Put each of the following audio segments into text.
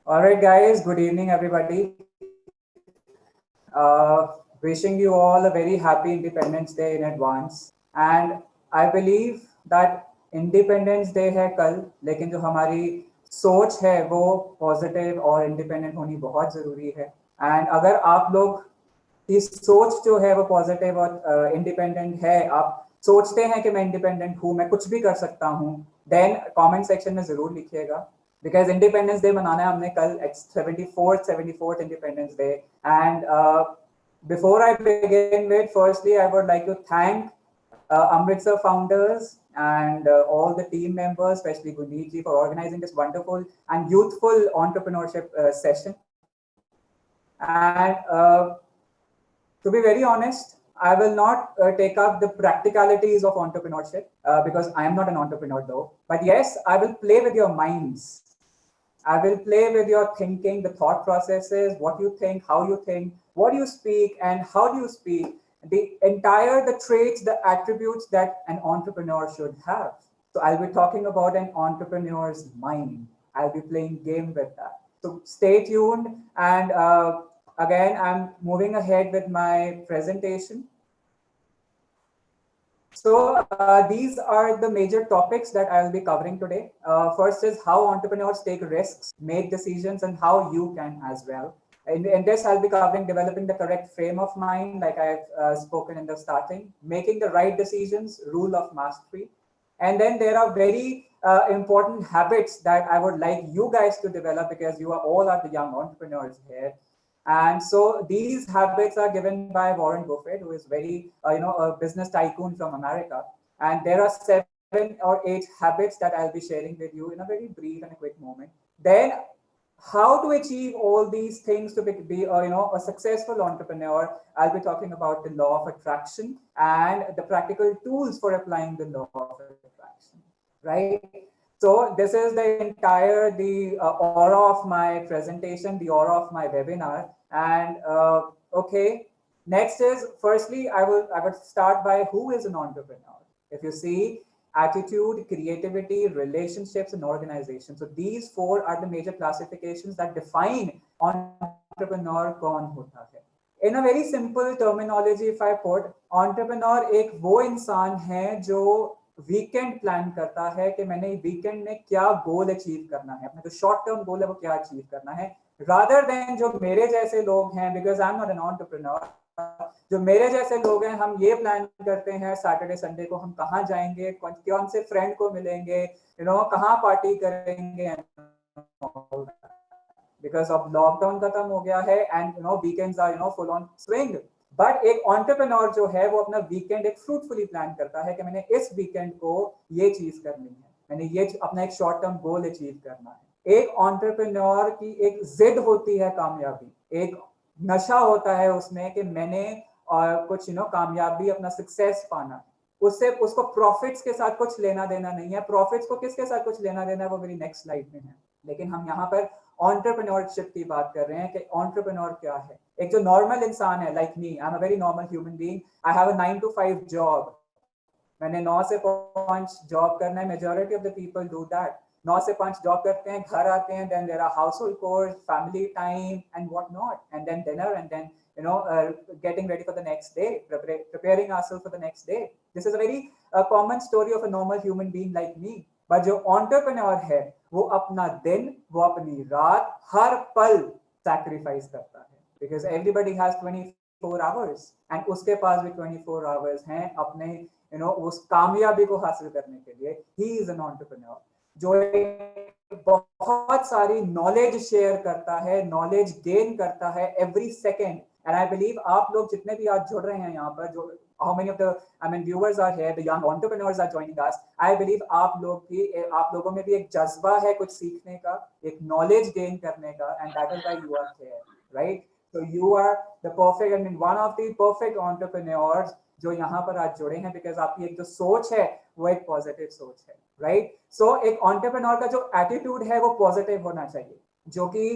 All right, guys. Good evening, everybody. Wishing you all a very happy Independence Day in advance. And I believe that independence day है कल, लेकिन जो हमारी सोच है वो पॉजिटिव और इंडिपेंडेंट होनी बहुत ज़रूरी है। एंड अगर आप लोग की सोच जो है वो पॉजिटिव और इंडिपेंडेंट है, आप सोचते हैं कि मैं इंडिपेंडेंट हूँ, मैं कुछ भी कर सकता हूँ, देन कमेंट सेक्शन में ज़रूर लिखिएगा। बिकॉज इंडिपेंडेंस डे मनाना है हमने कल, 74th independence day. And before I begin with, firstly, I would like to thank Amritsar founders and all the team members, especially Guneet ji, for organizing this wonderful and youthful entrepreneurship session. And to be very honest, I will not take up the practicalities of entrepreneurship because I am not an entrepreneur though. But yes, I will play with your minds. I will play with your thinking, the thought processes, what you think, how you think, what you speak, and how do you speak. The traits, the attributes that an entrepreneur should have. So I'll be talking about an entrepreneur's mind. I'll be playing game with that. So stay tuned. And again, I'm moving ahead with my presentation. So these are the major topics that I'll be covering today. First is how entrepreneurs take risks, make decisions, and how you can as well. In this, I'll be covering developing the correct frame of mind, like I've spoken in the starting, making the right decisions, rule of mastery. And then there are very important habits that I would like you guys to develop because you are all are the young entrepreneurs here. And so these habits are given by Warren Buffett, who is very, a business tycoon from America. And there are 7 or 8 habits that I'll be sharing with you in a very brief and a quick moment. Then, how to achieve all these things to be a successful entrepreneur? I'll be talking about the law of attraction and the practical tools for applying the law of attraction. Right. So this is the entire aura of my presentation, the aura of my webinar. And okay, next is firstly I would start by who is an entrepreneur. If you see attitude, creativity, relationships, and organization. So these 4 are the major classifications that define entrepreneur कौन होता है. In a very simple terminology, if I put, entrepreneur एक वो इंसान है जो weekend plan करता है कि मैंने वीकेंड में क्या गोल अचीव करना है, अपना जो शॉर्ट टर्म गोल है वो क्या अचीव करना है, रादर देन जो मेरे जैसे लोग हैं, because I am not an entrepreneur, जो मेरे जैसे लोग हैं हम ये प्लान करते हैं सैटरडे संडे को हम कहाँ जाएंगे, कौन से फ्रेंड को मिलेंगे, कहाँ पार्टी करेंगे, बिकॉज अब लॉकडाउन खत्म हो गया है and weekends are full on swing. But एक एंटरप्रेन्योर जो है वो अपना वीकेंड एक फ्रूटफुली प्लान करता है कि मैंने इस वीकेंड को ये चीज करनी है, मैंने ये अपना एक शॉर्ट टर्म गोल अचीव करना है. एक एंटरप्रेन्योर की एक जिद होती है कामयाबी, एक नशा होता है उसमें कि मैंने कुछ कामयाबी अपना सक्सेस पाना है. उससे उसको प्रॉफिट्स के साथ कुछ लेना देना नहीं है. प्रॉफिट्स को किसके साथ कुछ लेना देना है वो मेरी नेक्स्ट स्लाइड में है. लेकिन हम यहाँ पर एंटरप्रेन्योरशिप की बात कर रहे हैं कि एंटरप्रेन्योर क्या है. एक जो नॉर्मल इंसान है like me, I am a very normal human being, I have a 9 to 5 job. मैंने 9 से 5 जॉब करना है. Majority of the people do that. 9 से 5 जॉब करते हैं, घर आते हैं, then there are household chores, family time and what not, and then dinner, and then getting ready for the next day, preparing ourselves for the next day. This is a very common story of a normal human being like me. But जो entrepreneur है वो अपना दिन, वो अपनी रात, हर पल sacrifice करता है, because everybody has 24 hours and उसके पास भी 24 आवर्स हैं अपने उस कामयाबी को हासिल करने के लिए. ही इज एन एंटरप्रेन्योर जो बहुत सारी नॉलेज शेयर करता है, नॉलेज गेन करता है every second. And I believe आप लोग जितने भी आज जुड़ रहे हैं यहाँ पर, जो how many of the viewers are here, the young entrepreneurs are joining us, I believe आप लोगों में भी एक जज्बा है कुछ सीखने का, एक knowledge gain करने का, and that is why you are here, right? So you are the perfect, one of the perfect entrepreneurs जो यहाँ पर आज जुड़े हैं, because आपकी एक जो सोच है वो एक पॉजिटिव सोच है, right? So एक entrepreneur का जो attitude है वो पॉजिटिव होना चाहिए, जो कि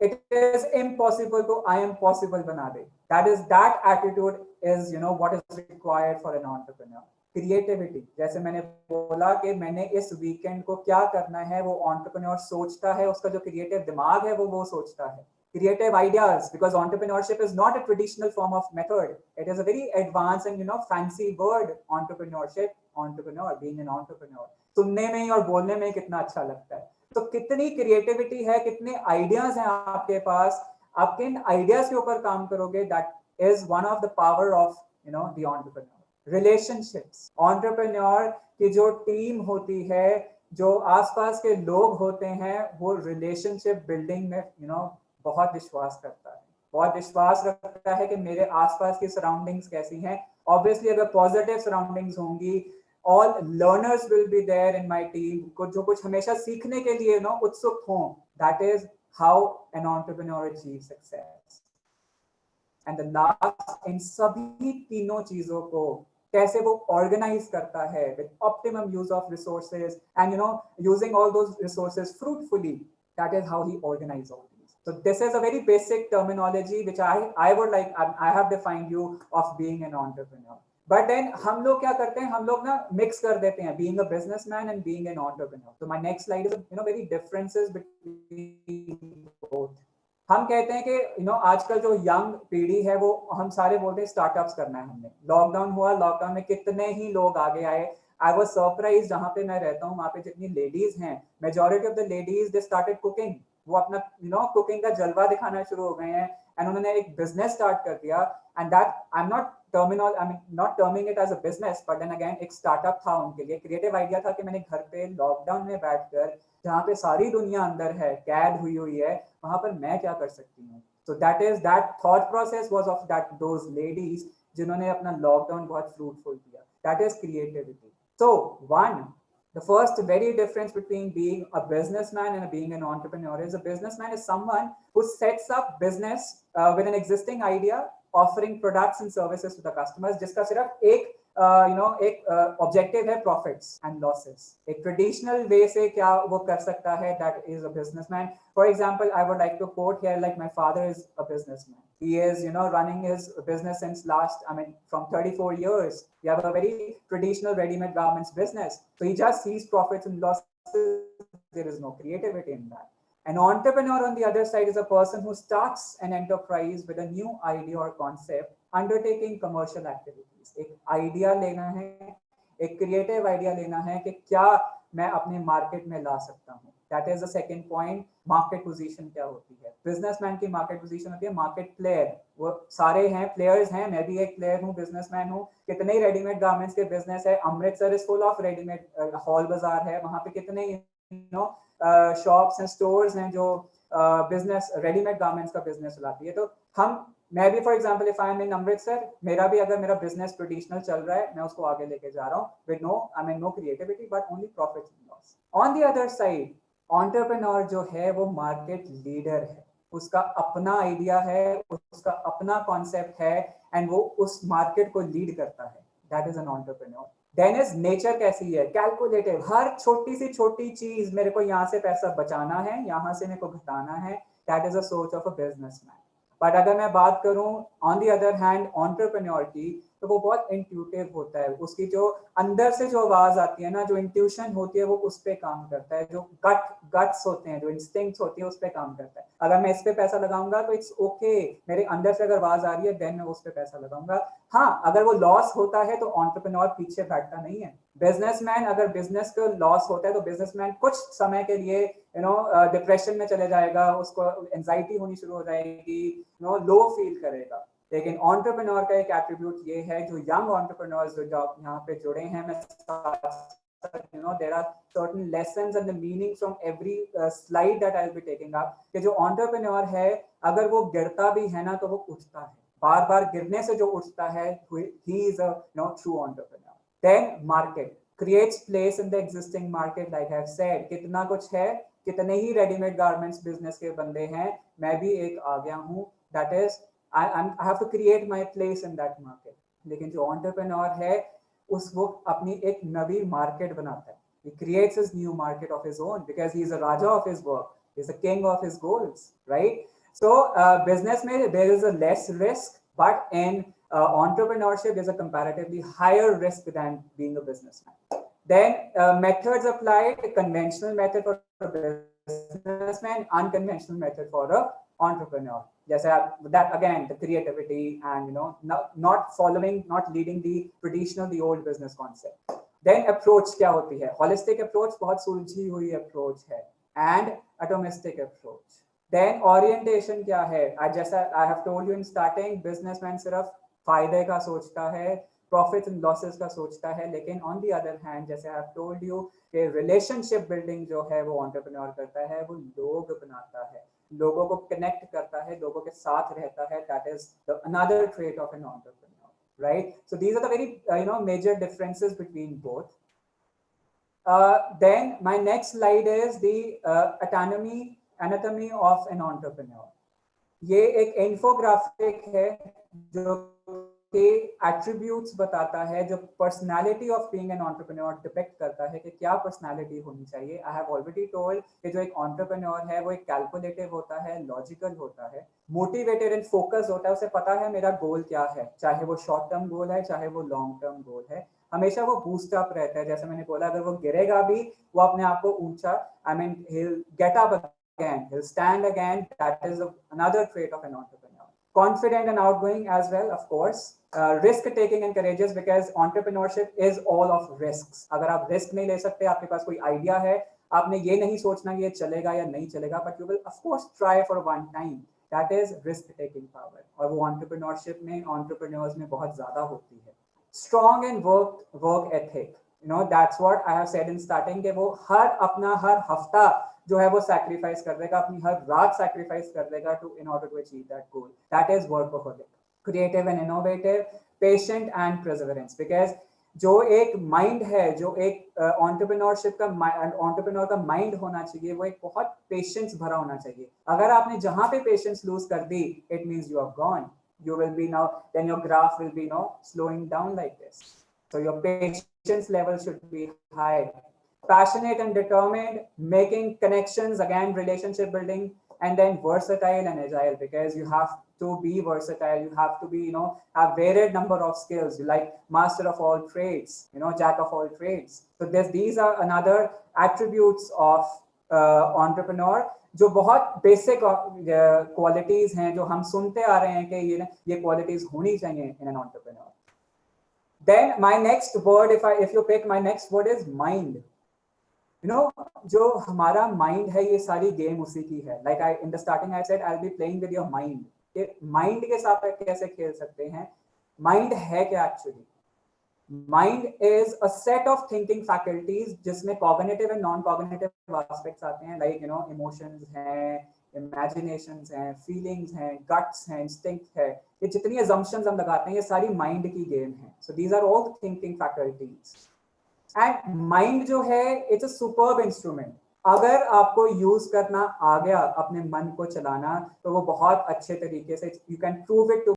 it is impossible to I am possible बना दे. That attitude is what is required for an entrepreneur. Creativity, जैसे मैंने बोला कि मैंने इस वीकेंड को क्या करना है, वो एंटरप्रेन्योर सोचता है, उसका जो क्रिएटिव दिमाग है वो सोचता है. Creative ideas, because entrepreneurship is not a traditional form of method. It is a very advanced and fancy word, entrepreneurship, entrepreneur, being an entrepreneur. सुनने में ही और बोलने में ही कितना अच्छा लगता है. तो कितनी क्रिएटिविटी है, कितने आइडियाज हैं आपके पास, आप किन आइडियाज के ऊपर काम करोगे, that is one of the power of the entrepreneur. Relationships, entrepreneur की जो टीम होती है, जो आसपास के लोग होते हैं, वो रिलेशनशिप बिल्डिंग में बहुत विश्वास करता है, बहुत विश्वास रखता है कि मेरे आसपास की सराउंडिंग्स कैसी हैं. ऑब्वियसली अगर पॉजिटिव सराउंडिंग्स होंगी, all learners will be there in my team, जो कुछ हमेशा सीखने के लिए उत्सुक हों. That is how an entrepreneur achieve success. And the last, इन सभी तीनों चीजों को कैसे वो ऑर्गेनाइज करता है with optimum use of resources and using all those resources fruitfully. That is how he organise all. So this is a very basic terminology which I would like, I have defined you of being an entrepreneur. But then हम लोग क्या करते हैं, हम लोग ना mix कर देते हैं being a businessman and being an entrepreneur. So my next slide is very differences between both. हम कहते हैं कि आजकल जो यंग पीढ़ी है वो हम सारे बोलते हैं स्टार्टअप्स करना है. हमने लॉकडाउन हुआ, लॉकडाउन में कितने ही लोग आगे आए. आई वाज सरप्राइज, जहाँ पे मैं रहता हूँ वहाँ पे जितनी लेडीज हैं, majority of the ladies they started cooking. वो अपना कुकिंग का जलवा दिखाना शुरू हो गए हैं एंड उन्होंने एक बिजनेस स्टार्ट कर दिया. And that I am not terming it as a business, but then again एक स्टार्टअप था उनके लिए. क्रिएटिव आइडिया था कि मैंने घर पे लॉकडाउन में बैठकर, जहाँ पे सारी दुनिया अंदर है, कैद हुई है, वहां पर मैं क्या कर सकती हूँ. So that thought process was of those ladies जिन्होंने अपना लॉकडाउन बहुत फ्रूटफुल किया. That is creativity. So the first very difference between being a businessman and being an entrepreneur is a businessman is someone who sets up business with an existing idea, offering products and services to the customers, जिसका सिर्फ एक एक objective है profits and losses. एक traditional way से क्या वो कर सकता है, that is a businessman. For example, I would like to quote here, like my father is a businessman. He is running his business since from 34 years. We have a very traditional ready-made garments business, so he just sees profits and losses. There is no creativity in that. An entrepreneur on the other side is a person who starts an enterprise with a new idea or concept, undertaking commercial activities. एक idea लेना है, एक creative idea लेना है कि क्या मैं अपने मार्केट में ला सकता हूँ. That is the second point. Market position क्या होती है? बिजनेसमैन की मार्केट पोजीशन होती है मार्केट प्लेयर. वो सारे हैं प्लेयर्स हैं, मैं भी एक प्लेयर हूँ, बिजनेसमैन हूँ. कितने ही रेडीमेड गारमेंट्स के बिजनेस है. Amritsar is full of readymade, hall बाजार है, वहाँ पे कितने शॉप्स एंड स्टोर्स हैं जो बिजनेस रेडीमेड गारमेंट्स का बिजनेस चलाती है. तो मैं भी for example, if I am in Amritsar, मेरा भी अगर मेरा बिजनेस ट्रेडिशनल चल रहा है, मैं उसको आगे लेके जा रहा हूँ with no creativity but only profit and loss. On the other side, entrepreneur जो है वो मार्केट लीडर है. उसका अपना आइडिया है, उसका अपना कॉन्सेप्ट है एंड वो उस मार्केट को लीड करता है. That is an entrepreneur. Then is nature कैसी है? कैलकुलेटिव. हर छोटी सी छोटी चीज, मेरे को यहाँ से पैसा बचाना है, यहाँ से मेरे को घटाना है. दैट इज अ सोच ऑफ अ बिजनेसमैन. बट अगर मैं बात करूं on the other hand entrepreneur की, तो वो बहुत इंट्यूटिव होता है. उसकी जो अंदर से जो आवाज आती है ना, जो इंट्यूशन होती है, वो उस पर काम करता है. जो गट्स होते हैं, जो इंस्टिंक्ट्स होती है, उस पर काम करता है. अगर मैं इस पे पैसा लगाऊंगा तो इट्स ओके, मेरे अंदर से अगर आवाज आ रही है देन मैं उस पर पैसा लगाऊंगा. हाँ, अगर वो लॉस होता है तो एंटरप्रेन्योर पीछे बैठता नहीं है. बिजनेसमैन, अगर बिजनेस का लॉस होता है तो बिजनेसमैन कुछ समय के लिए डिप्रेशन में चले जाएगा, उसको एंजाइटी होनी शुरू हो जाएगी, लो फील करेगा. लेकिन एंटरप्रेन्योर का एक एट्रीब्यूट ये है, जो यंग एंटरप्रेन्योर्स जो यहाँ पे जुड़े हैं, मैं there are certain lessons and the meanings from every slide that I'll be taking up, कि जो एंटरप्रेन्योर है, अगर वो गिरता भी है ना तो वो उठता है. बार बार गिरने से जो उठता है, he is a true entrepreneur. Then market creates place in the existing market, like I have said. कितना कुछ है, कितने ही रेडीमेड गारमेंट्स बिजनेस के बंदे हैं, मैं भी एक आ गया हूँ. That is I have to create my place in that market. लेकिन जो एंटरप्रेन्योर है, वो अपनी एक नवी मार्केट बनाता है. He creates his new market of his own because he is a raja of his work. He is a king of his goals, right? So business में there is a less risk, but in entrepreneurship is a comparatively higher risk than being a businessman. Then methods applied, conventional method for a businessman, unconventional method for a entrepreneur. Yes, that again, the creativity and not following, not leading the traditional, the old business concept. Then approach क्या होती है? Holistic approach बहुत सुलझी हुई approach है, and atomistic approach. Then orientation क्या है? जैसा I have told you in starting, businessman सिर्फ फायदे का सोचता है, प्रॉफिट्स एंड लॉसेस का सोचता है, लेकिन ऑन द अदर हैंड जैसे आई हैव टोल्ड यू कि रिलेशनशिप बिल्डिंग जो है वो एंटरप्रेन्योर करता है, वो लोग बनाता है, लोगों को कनेक्ट करता है, लोगों के साथ रहता है. That is the another trait of an entrepreneur, right? So these are the very major differences between both. Then my next slide is the anatomy of an entrepreneur. ये एक इन्फोग्राफिक है जो के एट्रीब्यूट्स बताता है, जो personality of being an entrepreneur depict करता है कि क्या पर्सनालिटी होनी चाहिए. आई हैव ऑलरेडी टोल्ड कि जो एक एंटरप्रेन्योर है वो एक कैलकुलेटिव होता है, लॉजिकल होता है, मोटिवेटेड एंड फोकस होता है. उसे पता है मेरा गोल क्या है, चाहे वो शॉर्ट टर्म गोल है, चाहे वो लॉन्ग टर्म गोल है. हमेशा वो बूस्ट अप रहता है. जैसे मैंने बोला, अगर वो गिरेगा भी, वो अपने आप को ऊंचा, I mean he'll get up again, he'll stand again. That is another trait of an entrepreneur. Confident and outgoing as well, of course. Risk taking and courageous, because entrepreneurship is all of risks. अगर आप risk नहीं ले सकते, आपके पास कोई idea है, आपने ये नहीं सोचना कि ये चलेगा या नहीं चलेगा, but you will of course try for one time. That is risk taking power. और वो entrepreneurship में, entrepreneurs में बहुत ज्यादा होती है. Strong and work ethic. That's what I have said in starting कि वो हर हफ्ता जो है वो sacrifice कर देगा, अपनी हर रात sacrifice कर देगा in order to achieve that goal. That is workaholic. Creative and innovative, patient and perseverance. Because जो एक mind है, जो एक entrepreneurship का entrepreneur का mind होना चाहिए, वो एक बहुत patience भरा होना चाहिए. अगर आपने जहाँ पे patience lose कर दी, it means you are gone. You will be now, then your graph will be slowing down like this. So your patience level should be high. Passionate and determined, making connections, again relationship building, and then versatile and agile, because you have to be versatile, you have to be have varied number of skills. You like master of all trades, jack of all trades. So these are another attributes of entrepreneur, जो बहुत basic qualities हैं, जो हम सुनते आ रहे हैं कि ये क्वालिटीज होनी चाहिए in an entrepreneur. Then my next word, if you pick, my next word is mind. जो हमारा mind है, ये सारी गेम उसी की है. Like in the starting I said I'll be playing with your mind. Mind के साथ कैसे खेल सकते हैं? माइंड है क्या actually? Mind is a set of thinking faculties जिसमें cognitive and non cognitive aspects आते हैं, लाइक इमोशंस हैं, इमेजिनेशंस हैं, फीलिंग्स हैं, गट्स हैं, इंस्टिंक्ट है. ये जितनी assumptions हम लगाते हैं, ये सारी माइंड की गेम है. So these are all thinking faculties. And mind जो है, इट्स अ सुपर्ब इंस्ट्रूमेंट. अगर आपको यूज करना आ गया अपने मन को चलाना, तो वो बहुत अच्छे तरीके से, you can prove it to